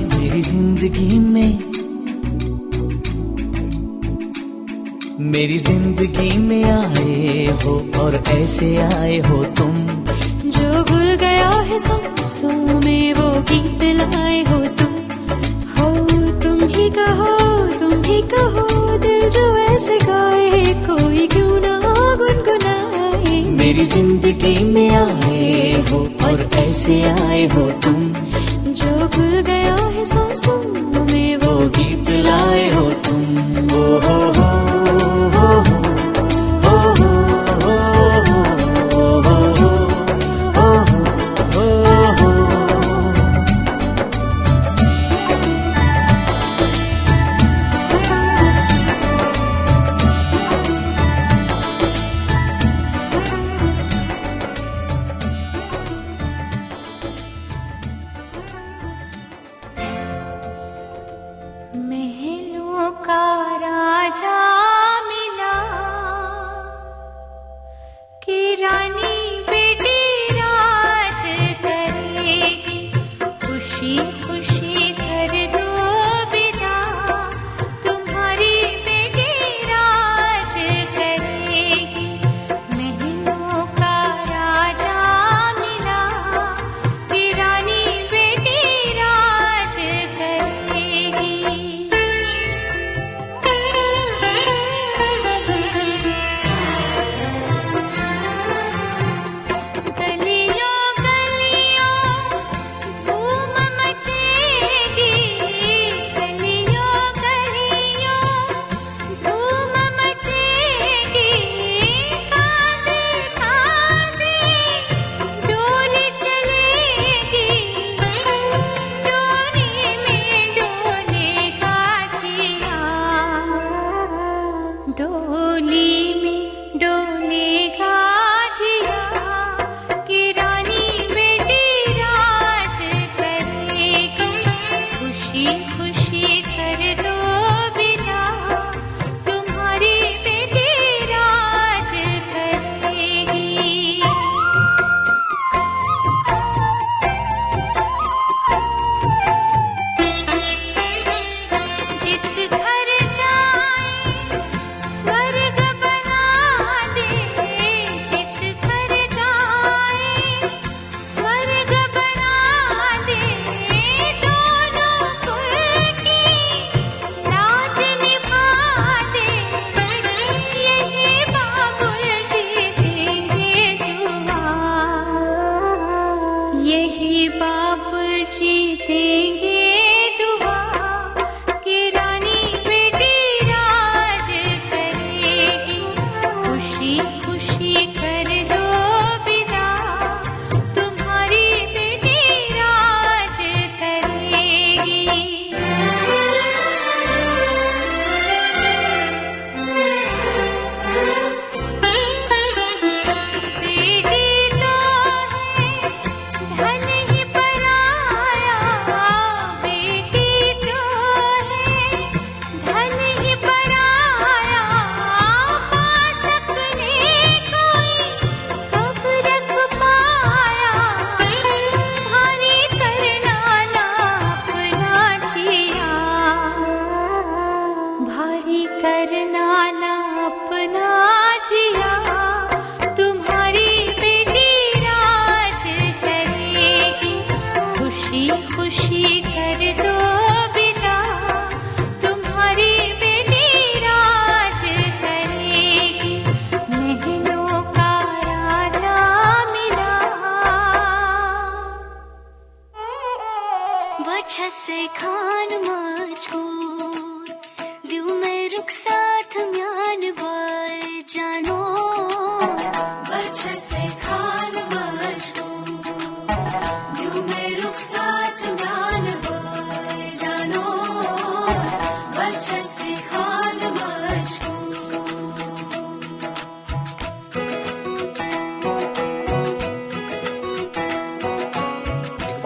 D: मेरी जिंदगी में आए हो और ऐसे आए हो तुम।
E: जो घुल गया है सांसों में वो गीत लाए हो तुम। हो तुम ही कहो दिल जो ऐसे गाए कोई क्यों ना गुनगुनाए।
D: मेरी जिंदगी में आए हो और ऐसे आए हो तुम।
E: जो घुल गया है सांसों में वो
D: गीत लाए हो तुम। ओ हो हो
E: महलों का राजा मिला कि रानी बेटी राज करेगी। खुशी खुशी कर दो विदा तुम्हारी बेटी राज करेगी। महलों का राजा मिला कि रानी बेटी राज करेगी।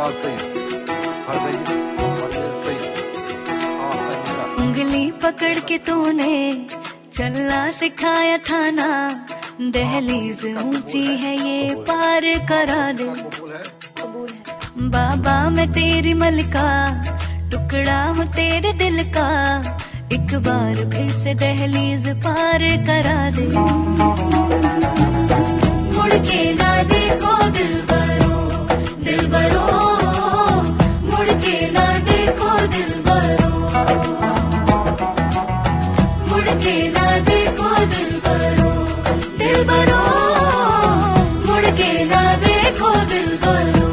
C: हाँ सही हर सही सही हाँ
E: उंगली पकड़ के तूने चलना सिखाया था ना, दहलीज ऊंची है ये पार करा दे। बाबा मैं तेरी मलका, टुकड़ा हूँ तेरे दिल का, एक बार फिर से दहलीज पार करा दे। मुड़ के ना देखो दिलबरो, दिलबरो, मुड़ के ना देखो दिलबरो, मुड़ के ना देखो दिलबरो, दिलबरो, मुड़ के ना देखो दिलबरो।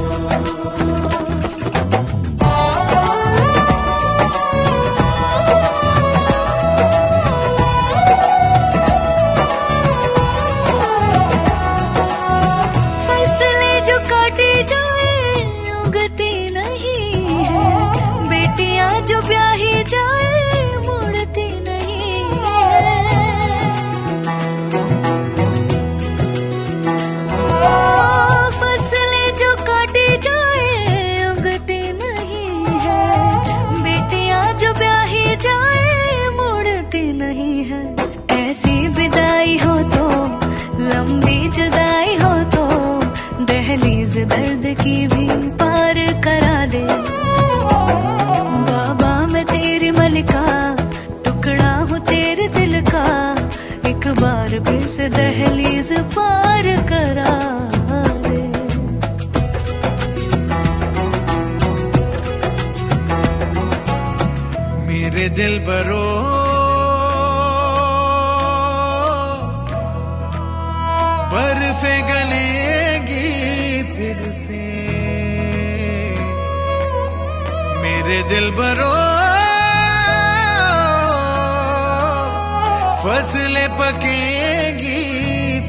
E: दर्द की भी पार करा दे। बाबा मैं तेरी मलिका, टुकड़ा हूँ तेरे दिल का, एक बार फिर से दहलीज पार करा दे।
H: मेरे दिल बरो बर्फे गलेगी फिर से, मेरे दिल बरो फसलें पकेगी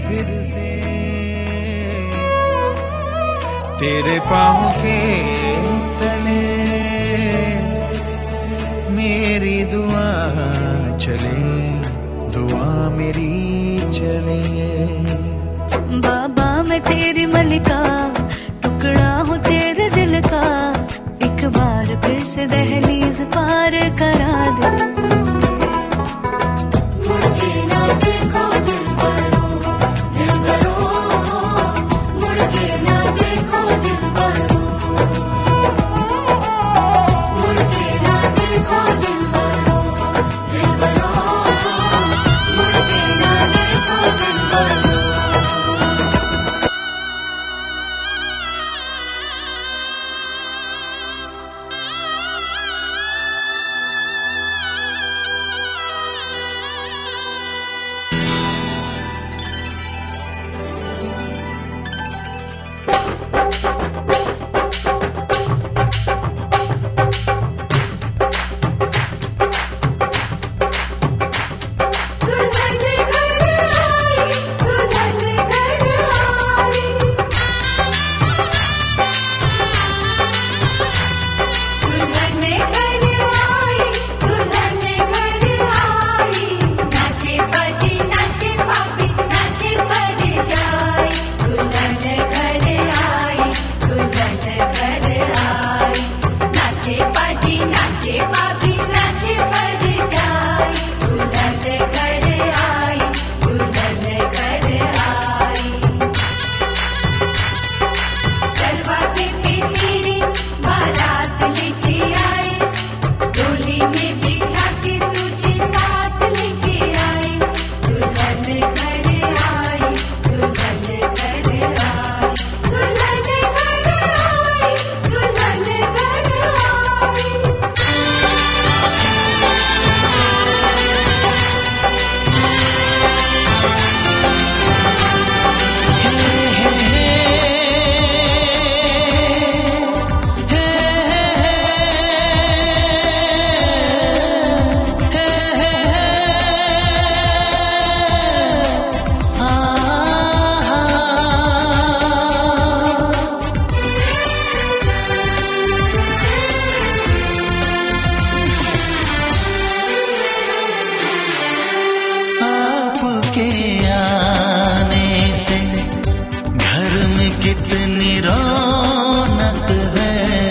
H: फिर से, तेरे पाँव के तले मेरी दुआ चले, दुआ मेरी चले।
E: बाबा मैं तेरी मलिका, टुकड़ा हूँ तेरे दिल का, एक बार फिर से दहलीज पार करा दे। मुड़ के ना देखो दिलबरो, दिलबरो, मुड़ के ना देखो दिलबरो, मुड़ के ना देखो दिलबरो, दिलबरो, मुड़ के ना देखो दिलबरो।
D: कितनी रौनक है,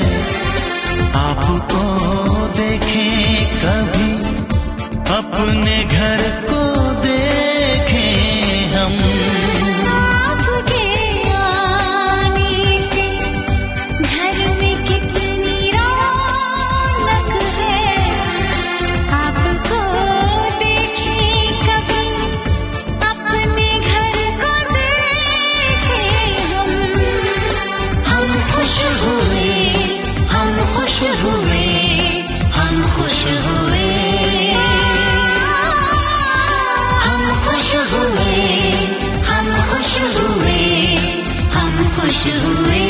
E: खुश हुए।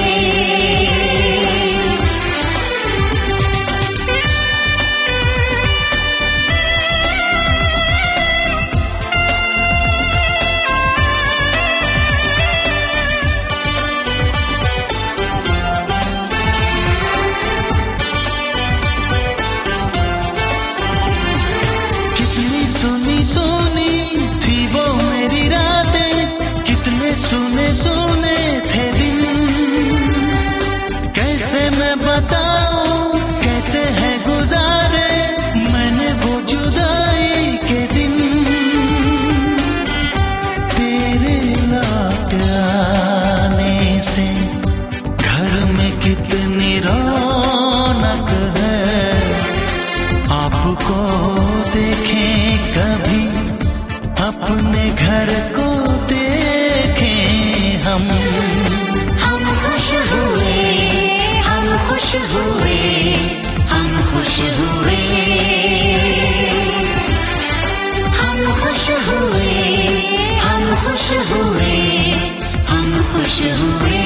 D: सुनी सुनी थी वो मेरी रातें, कितने सुने सुने थे दिन। कैसे मैं बताऊं कैसे है गुजारे मैंने वो जुदाई के दिन। तेरे लौट आने से घर में कितनी रौनक है, आपको देखें कभी अपने घर को देखें हम
E: खुश हुए, हम खुश हुए, हम खुश हुए, हम खुश हुए, हम खुश हुए, हम खुश हुए।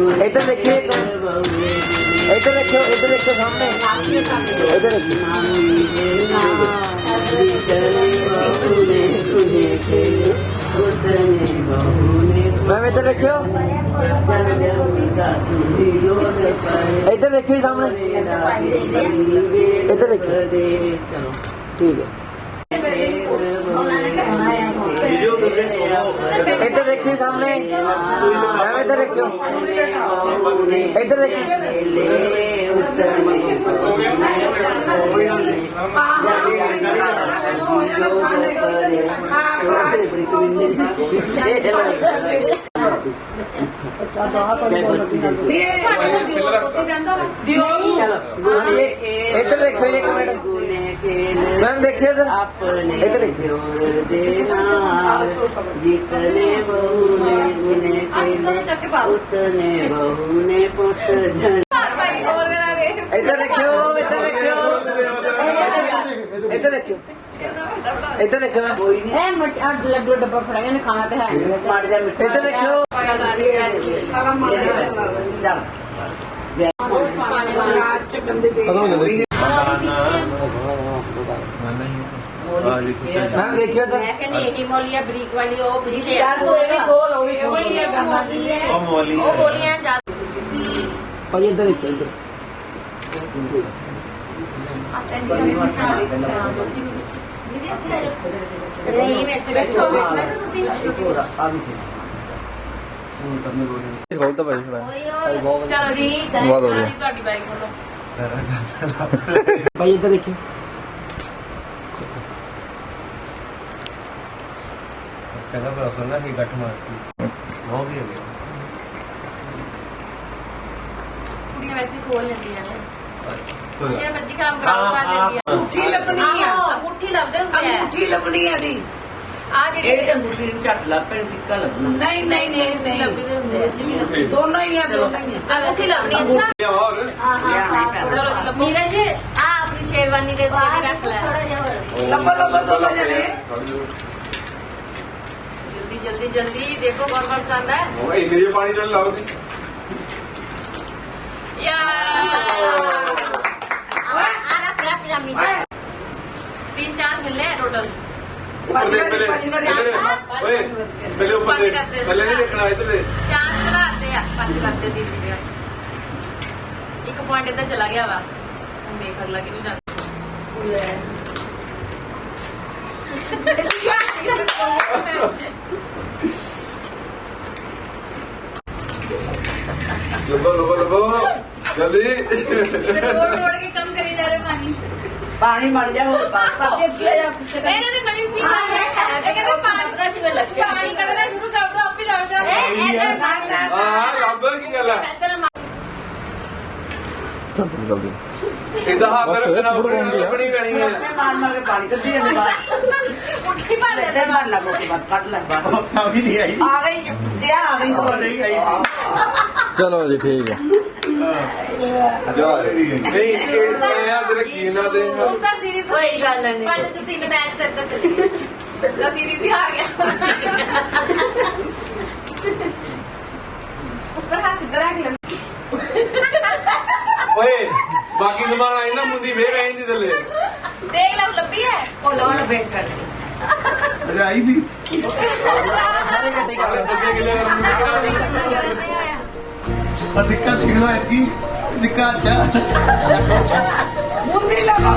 F: इधर देखिए, इधर देखियो सामने, इधर देखियो। मैम इधर देखियो, इधर देखियो सामने, इधर देखियो। ठीक है, इधर देखिए सामने, मैम इधर देखियो, इधर देखियो। इधर देखियो, एक मिनट मैम देखिए इधर, इधर देखियो।
I: जितने बहू ने गुने उतने बहू ने पुत जन।
F: इधर देखियो, इधर देखियो, इधर देखियो, इधर देखियो मैम।
I: लड्डू डब्बा फड़ाएंगे ना, खाना तो है।
F: इधर देखियो, मैम देखियो इधर।
I: यही मोलिया ब्रिक वाली वो ब्रिक
F: और इधर देखियो, इधर
G: चलो जी ਤੁਹਾਡੀ ਬਾਈਕ ਖੋਲੋ
F: भाई इधर देखियो।
A: चला बराबर ना ही गठ मारती वो भी हो गया
G: ਕੁੜੀਆਂ ਵੈਸੇ ਹੀ ਖੋਲ ਲੈਂਦੀਆਂ ਨੇ ਜਿਹੜਾ ਮਰਜ਼ੀ ਕੰਮ ਕਰਾਓ ਕਰ ਲੈਂਦੀਆਂ
I: ਅੰਗੂਠੀ ਲੱਭਣੀ ਆ,
G: ਅੰਗੂਠੀ ਲੱਭਦੇ ਹੁੰਦੇ ਆ
I: ਅੰਗੂਠੀ ਲੱਭਣੀ ਆ ਦੀ।
G: ਆ ਜਿਹੜੇ
I: ਇਹ ਅੰਗੂਠੀ ਨੂੰ ਝੱਟ ਲੱਭ ਪੈਣ, ਸਿੱਕਾ ਲੱਭਣਾ। ਨਹੀਂ
G: ਲੱਭਦੇ ਹੁੰਦੇ ਆ
I: ਦੋਨੋਂ ਹੀ ਆ, ਦੋਨੋਂ ਹੀ ਆ।
G: ਅੰਗੂਠੀ ਲੱਭਣੀ ਅੱਛਾ ਚਲੋ ਜੀ ਲੱਭੋ
I: नीरज आ अपनी शेरवानी दे दे रख ले। लंबा लंबा दोनों जने
G: जल्दी जल्दी जल्दी देखो कौन कौन सा आता है
A: पानी डाल लाओ
G: या
I: आ रख पजामी
G: 3-4 मिलने हैं टोटल
A: पहले ऊपर
G: बंद करते हैं।
A: पहले नहीं देखना इधर
G: 4 बनाते हैं बंद करते धीरे एक पॉइंट इधर चला गया वा देख लगी नहीं जाती
A: लबो लबो लबो जल्दी
G: रोड के कम करी जा रहे पानी
I: पानी मर जा हो पास पाके किया जा पीछे
G: नहीं नहीं बड़ी स्पीड है ये कहते पानी पता सी मैं लक्ष्य पानी कढ़ना शुरू कर दो आप ही लग जा
A: हां रब की गल है इधर हां मेरे बिना बड़ी गणी है
I: मार मार के पानी कर दिए ने बाहर
G: उठी मार
I: इधर मार लगो के बस काट ले बाहर।
A: अभी नहीं आई
I: आ गई दिया आ गई सो
A: नहीं आई
C: चलो जी ठीक है।
A: नहीं इसके यार तेरे की ना दे
G: उनका सीरीज
I: कोई गल नहीं।
G: पहले जो 3 मैच तक चले गए तो सीरीज ही हार गया ऊपर हाथ इधर रख ले
A: ओए बाकी जमान आई ना मुंदी वे आई थी थले
G: देख लो लंबी है
I: ओ लौट बेच कर
A: अरे आई थी
I: सारे गड्ढे कर
A: बच्चे के लिए
C: दिक्कत छिड़वा इसकी दिक्कत क्या
I: मुंडी लगा